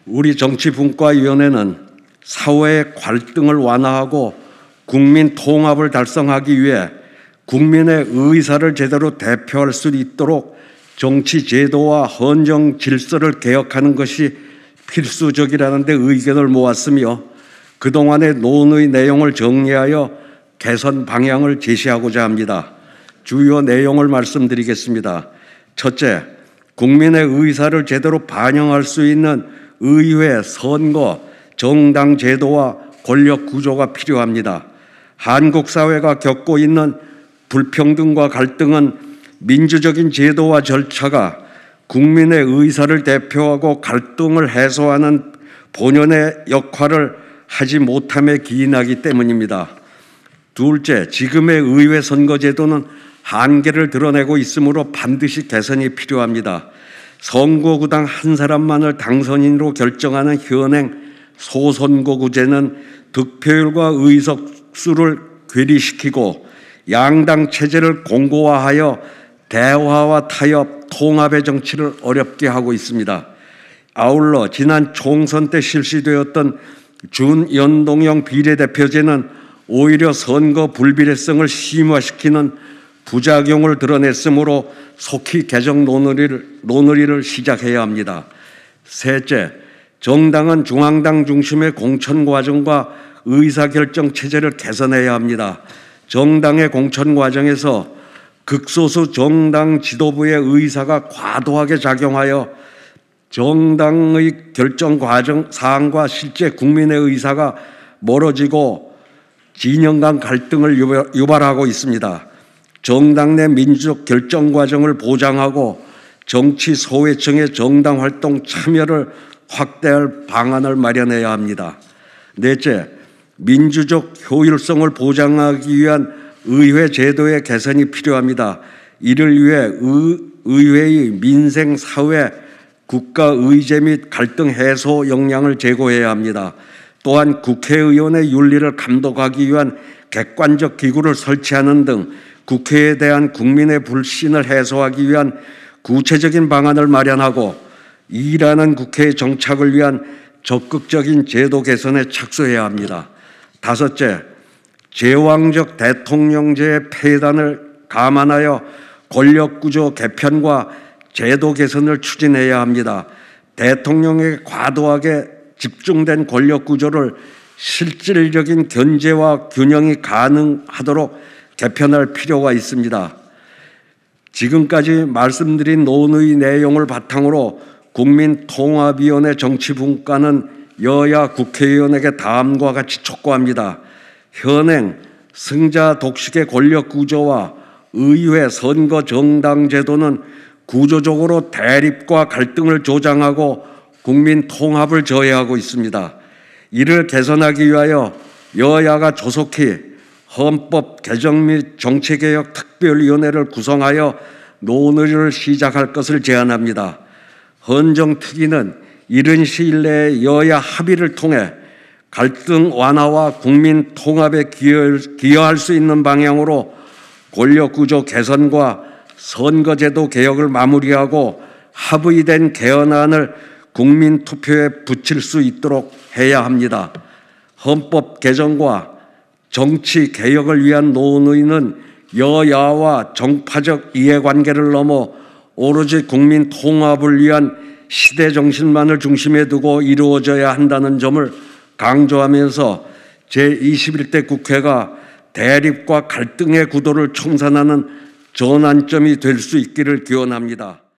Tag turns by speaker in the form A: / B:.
A: 우리 정치분과위원회는 사회의 갈등을 완화하고 국민 통합을 달성하기 위해 국민의 의사를 제대로 대표할 수 있도록 정치 제도와 헌정 질서를 개혁하는 것이 필수적이라는 데 의견을 모았으며 그동안의 논의 내용을 정리하여 개선 방향을 제시하고자 합니다. 주요 내용을 말씀드리겠습니다. 첫째, 국민의 의사를 제대로 반영할 수 있는 의회, 선거, 정당 제도와 권력 구조가 필요합니다. 한국 사회가 겪고 있는 불평등과 갈등은 민주적인 제도와 절차가 국민의 의사를 대표하고 갈등을 해소하는 본연의 역할을 하지 못함에 기인하기 때문입니다. 둘째, 지금의 의회 선거제도는 한계를 드러내고 있으므로 반드시 개선이 필요합니다. 선거구당 한 사람만을 당선인으로 결정하는 현행 소선거구제는 득표율과 의석수를 괴리시키고 양당 체제를 공고화하여 대화와 타협, 통합의 정치를 어렵게 하고 있습니다. 아울러 지난 총선 때 실시되었던 준연동형 비례대표제는 오히려 선거 불비례성을 심화시키는 부작용을 드러냈으므로 속히 개정 논의를 시작해야 합니다. 셋째, 정당은 중앙당 중심의 공천 과정과 의사결정 체제를 개선해야 합니다. 정당의 공천 과정에서 극소수 정당 지도부의 의사가 과도하게 작용하여 정당의 결정 과정 사항과 실제 국민의 의사가 멀어지고 진영 간 갈등을 유발하고 있습니다. 정당 내 민주적 결정 과정을 보장하고 정치 소외층의 정당 활동 참여를 확대할 방안을 마련해야 합니다. 넷째, 민주적 효율성을 보장하기 위한 의회 제도의 개선이 필요합니다. 이를 위해 의회의 민생, 사회, 국가 의제 및 갈등 해소 역량을 제고해야 합니다. 또한 국회의원의 윤리를 감독하기 위한 객관적 기구를 설치하는 등 국회에 대한 국민의 불신을 해소하기 위한 구체적인 방안을 마련하고 일하는 국회의 정착을 위한 적극적인 제도 개선에 착수해야 합니다. 다섯째, 제왕적 대통령제의 폐단을 감안하여 권력구조 개편과 제도 개선을 추진해야 합니다. 대통령에게 과도하게 집중된 권력구조를 실질적인 견제와 균형이 가능하도록 개편할 필요가 있습니다. 지금까지 말씀드린 논의 내용을 바탕으로 국민통합위원회 정치분과는 여야 국회의원에게 다음과 같이 촉구합니다. 현행 승자 독식의 권력 구조와 의회 선거 정당 제도는 구조적으로 대립과 갈등을 조장하고 국민 통합을 저해하고 있습니다. 이를 개선하기 위하여 여야가 조속히 헌법 개정 및 정치개혁 특별위원회를 구성하여 논의를 시작할 것을 제안합니다. 헌정특위는 이른 시일 내에 여야 합의를 통해 갈등 완화와 국민 통합에 기여할 수 있는 방향으로 권력구조 개선과 선거제도 개혁을 마무리하고 합의된 개헌안을 국민투표에 붙일 수 있도록 해야 합니다. 헌법 개정과 정치 개혁을 위한 논의는 여야와 정파적 이해관계를 넘어 오로지 국민 통합을 위한 시대 정신만을 중심에 두고 이루어져야 한다는 점을 강조하면서 제21대 국회가 대립과 갈등의 구도를 청산하는 전환점이 될 수 있기를 기원합니다.